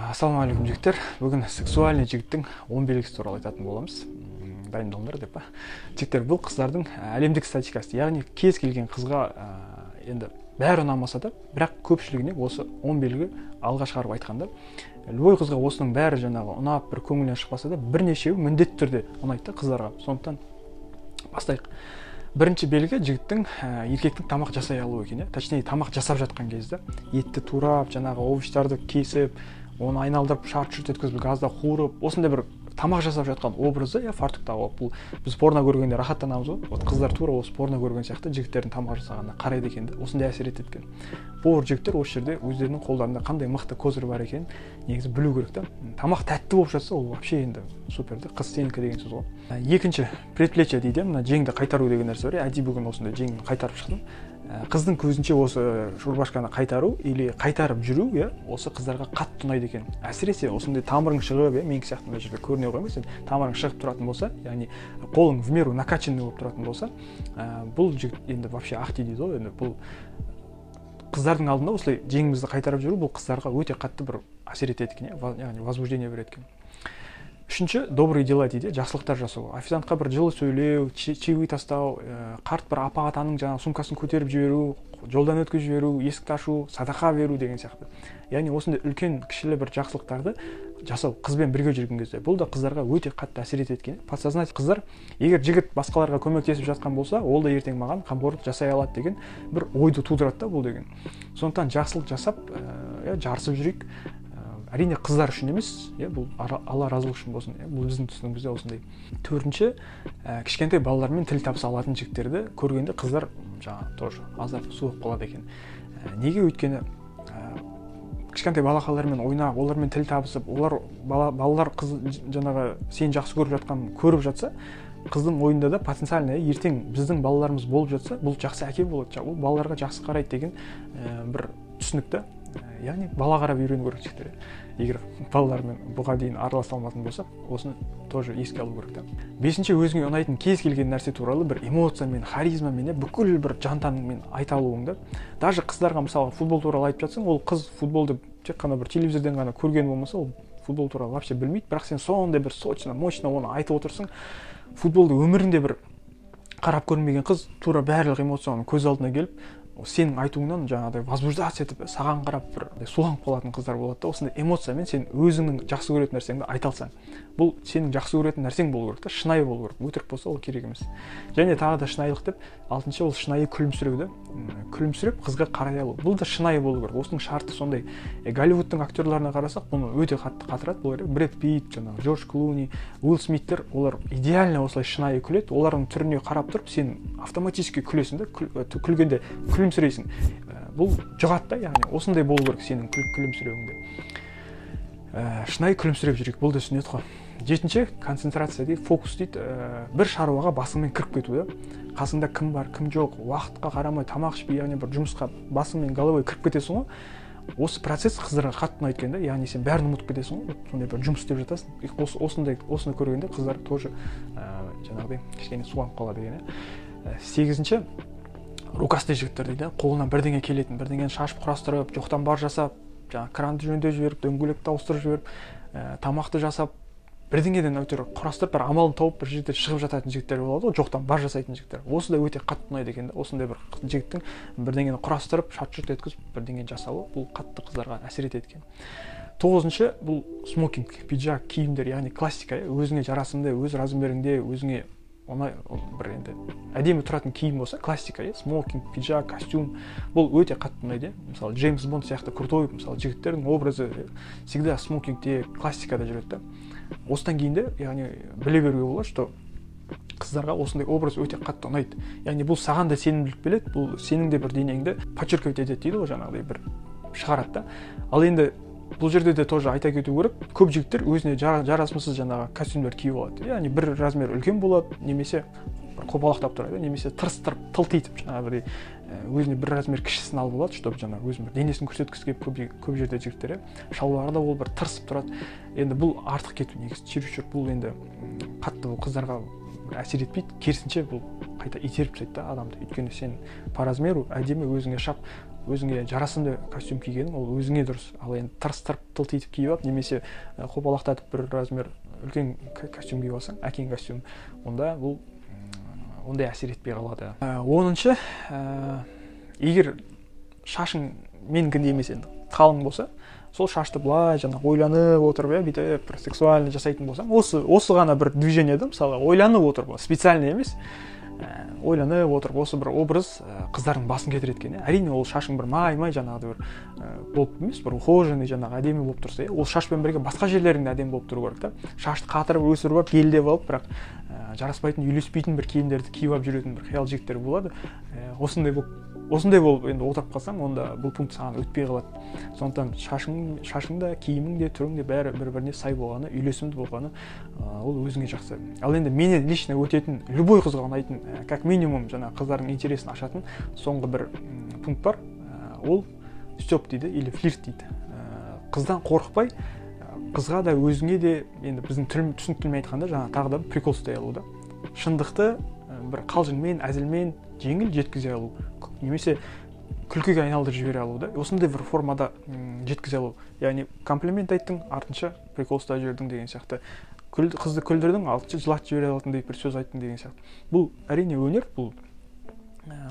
Ассалаумағалейкум жігіттер. Бүгін сексуальный жігіттің 10 белгісі туралы айтатын боламыз. Дайындалыңдар деп па. Жігіттер, бұл қыздардың әлемдік статистикасы, яғни кез келген қызға енді бәрі ұнамаса да, бірақ көпшілігіне осы 10 белгі алға шығарып айтқанда, любой қызға осының бәрі жаңағы ұнап, бір көңілінен шықпаса да, бірнешеуі міндетті түрде ұнайды қыздарға. Сондықтан бастайық. Бірінші белгі жігіттің еркектің тамақ жасай алуы екен, точнее тамақ жасап жатқан кезде етті турап, жаңағы овощтарды кесіп, оны айналдырып шарт-шұрт еткізіп, газда қуырып, осындай бір тамақ жасап жатқан образы, фартукта бұл біз порно көргенде рахаттанамыз ғой. Вот қыздар тура осы порно көрген сияқты жігіттердің тамақ жасағанына қарайды екен, осындай әсер етеді екен. Бұл жігіттер осы жерде өздерінің қолдарында қандай мықты козырь бар екенін негізі білу керек та. Тамақ тәтті болып жатса, ол вообще енді супер да, қыз сенікі деген сөз ғой. Екінші, предплечье дейді, мына жеңді қайтару деген нәрсе бар. Әдейі бүгін осындай жеңді қайтарып шықтым. Қыздың көзінше осы шурбашканы қайтару или қайтарып жүру, осы қыздарға қатты ұнайды екен. Әсіресе осындай тамырың шығып, менің сияқты мына жерде көріне қоймай, сен тамырың шығып тұратын болса, яғни қолың в меру накачанный болып тұратын болса, бұл жігіт енді вообще ақ дейді ғой, енді бұл қыздардың алдында осылай жеңімізді қайтарып жүру, бұл қыздарға өте қатты бір әсер етеді екен, яғни возбуждение береді екен. Үшінші, добрые дела дейді, жақсылықтар жасау. Официантқа бір жылы сөйлеу, чаевые тастау, қарт бір апа-атаның жаңағы сумкасын көтеріп жіберу, жолдан өткізіп жіберу, есікті ашу, садақа беру деген сияқты. Яғни осындай үлкен кішілі бір жақсылықтарды жасау қызбен бірге жүрген кезде, бұл да қыздарға өте қатты әсер етеді екен. Подсознательно қыздар, егер жігіт басқаларға көмектесіп жатқан болса, ол да ертең маған қамқорлық жасай алады деген бір ойды тудырады да бұл деген. Сондықтан жақсылық жасап, жарысып жүрейік. Әрине қыздар үшін емес, бұл Алла разылық үшін болсын, бұл біздің түсінігімізде осындай. Төртінші, кішкентай балалармен тіл табыса алатын жігіттерді көргенде қыздар жаңағы тоже аздап суып қалады екен. Неге? Өйткені кішкентай балақайлармен ойнап, олармен тіл табысып, балалар қыз жаңағы сен жақсы көріп жатқан көріп жатса, қыздың ойында да потенциально ертең біздің балаларымыз болып жатса, бұл жақсы әке болады, ол балаларға жақсы қарайды деген бір түсінікті. Яғни бала қарап үйрену керек жігіттер. Егер балалармен бұған дейін араласа алмайтын болса, осыны тоже еске алу керек та. Бесінші, өзіңе ұнайтын кез келген нәрсе туралы бір эмоциямен, харизмамен, бүкіл бір жан-тәніңмен айта алуыңды. Даже қыздарға мысалы футбол туралы айтып жатсаң, ол қыз футболды тек қана бір телевизордан ғана көрген болмаса, ол футбол туралы вообще білмейді, бірақ сен сондай бір сочно, мощно оны айтып отырсың. Футболды өмірінде бір қарап көрмеген қыз тура барлық эмоцияны көз алдына келіп, сенің айтуыңнан жаңағыдай возбуждаться етіп, саған қарап бір суланып қалатын қыздар болады да. Осындай эмоциямен сен өзіңнің жақсы көретін нәрсеңді айта алсаң, бұл сенің жақсы көретін нәрсең болу керек та, шынайы болу керек. Өтірік болса ол керек емес. Және тағы да шынайылық деп, алтыншы, ол шынайы күлімсіреуді, күлімсіреп қызға қарай алу. Бұл да шынайы болу керек. Осының шарты сондай. Голливудтың актерларына қарасақ, бұны өте қатты қатырады. Бұл Брэд Питт, жаңағы Джордж Клуни, Уилл Смиттер, олар идеально осылай шынайы күледі. Олардың түріне қарап тұрып, сен автоматически күлесің да, күлгенде күлімсірейсің. Бұл жұғады да, яғни осындай болу керек сенің күлімсіреуіңде. Шынайы күлімсіреп жүрейік, бұл да сүннет қой. Жетінші, концентрация дейді, фокус дейді, бір шаруаға басыңмен кіріп кету. Қасыңда кім бар, кім жоқ, уақытқа қарамай, тамақ ішпей, яғни бір жұмысқа басыңмен головой кіріп кетесің ғой. Осы процесс қыздарға қатты ұнайды екен да, яғни сен бәрін ұмытып кетесің ғой, сондай бір жұмыс істеп жатасың. Осыны көргенде қыздар тоже жаңағыдай кішкене суанып қалады деген. Сегізінші, рукастый жігіттер дейді, қолынан бірдеңе келетін, бірдеңені шашып құрастырып, жоқтан бар жасап, жаңағы кранды жөндеп жіберіп, дөңгелекті ауыстырып жіберіп, тамақты жасап, бірдеңеден өтер құрастырып, бір амалын тауып бір жерде шығып жататын жігіттер болады ғой, жоқтан бар жасайтын жігіттер. Осы да өте қатты ұнайды екен да. Осындай бір жігіттің бірдеңені құрастырып, шат-шұрт еткізіп, бірдеңені жасауы, бұл қатты қыздарға әсер етеді екен. Тоғызыншы, бұл смокинг, пиджак, киімдер, яғни классика, өзіңе жарасымды, өз размеріңде, өзіңе бір енді әдемі тұратын киім болса, классика, смокинг, пиджак, костюм, бұл өте қатты ұнайды. Мысалы, Джеймс Бонд сияқты крутой, мысалы, жігіттердің образы всегда смокингте, классикада жүреді. Осыдан кейін де, яғни біле беруге болады, что қыздарға осындай образ өте қатты ұнайды. Яғни бұл саған да сенімділік береді, бұл сенің де бір денеңді подчеркивать етеді дейді ғой, жаңағыдай бір шығарады да. Ал енді бұл жерде де тоже айта кету керек, көп жігіттер өзіне жарасымсыз жаңағы костюмдер киіп алады. Яғни бір размер үлкен болады, немесе қопалақтап тұрады, немесе тырыстырып, тылтитып жаңағы өзіне бір размер кішісін алып алады, чтобы жаңағы өзінің денесін көрсеткісі келіп көп жерде жігіттер шалбарда ол бір тырысып тұрады. Енді бұл артық кету негізі, чересчур, бұл енді қатты бұл қыздарға әсер етпейді, керісінше бұл қайта итеріп тастайды да адамды. Өйткені сен по размеру әдемі өзіңе шап өзіңе жарасымды костюм кигенің ол өзіңе дұрыс. Ал енді тырыстырып тылтитып киіп алып немесе қопалақтатып бір размер үлкен костюм киіп алсаң, әкең костюм, онда бұл ондай әсер етпей қалады. 10-шы, егер шашың менікіндей емес енді қалың болса, сол шашты былай жаңа ойланып отырып, бүйтіп бір сексуальный жасайтын болсаң, осы ғана бір движение да, мысалы ойланып отырып, специально емес, ойланып отырып, осы бір образ қыздардың басын кетіреді екен. Әрине ол шашың бір май жаңағыдай бір болып емес, бір ухоженный жаңағы әдемі болып тұрса, ол шашпен бірге басқа жерлерің де әдемі болып тұру керек та. Шашты қатырып өсіріп алып, гелдеп алып, бірақ жараспайтын, үйлеспейтін бір киімдерді киіп алып жүретін бір қиял жігіттер болады. Осындай болып енді отырып қалсаң, онда бұл пункт саған өтпей қалады. Сондықтан шашың да, киімің де, түрің де бәрі бір-біріне сай болғаны, үйлесімді болғаны, ол өзіңе жақсы. Ал енді мене лично өтетін, любой қызға ұнайтын, как минимум жаңа қыздардың интересін ашатын соңғы бір пункт бар. Ол степ дейді, или флирт дейді. Қыздан қорықпай, қызға да өзіңе де, енді біздің түсінік тілмен айтқанда, жаңа тағы да прикол ұстай алу да. Шындықты бір қалжыңмен, әзілмен жеңіл жеткізе алу, немесе күлкіге айналдырып жібере алу да. Осындай бір формада жеткізе алу. Яғни комплимент айттың, артынша прикол ұстап жібердің деген сияқты. Қызды күлдірдің, артынша жылатып жібере алатындай бір сөз айттың деген сияқты. Бұл әрине өнер, бұл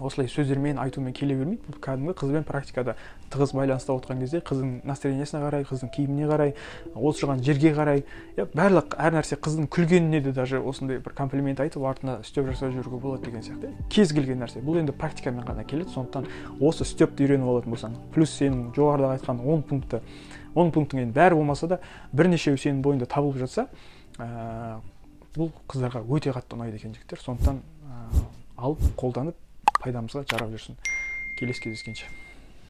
осылай сөздермен айтумен келе бермейді. Бұл кәдімгі қызбен практикада тығыз байланыста отырған кезде қыздың настроениесіне қарай, қыздың киіміне қарай, ол тұрған жерге қарай, барлық әр нәрсе қыздың күлгеніне де даже осындай бір комплимент айтып артына степ жасап жүруге болады деген сияқты. Кез келген нәрсе. Бұл енді практикамен ғана келеді. Сондықтан осы степті үйреніп алатын болсаң, плюс сенің жоғарыда айтқан 10 пунктың енді бәрі болмаса да бірнешеу сенің бойында табылып жатса, бұл қыздарға өте қатты ұнайды екен жігіттер. Сондықтан алып қолданып пайдамызға жарап жүрсін. Келесі кездескенше.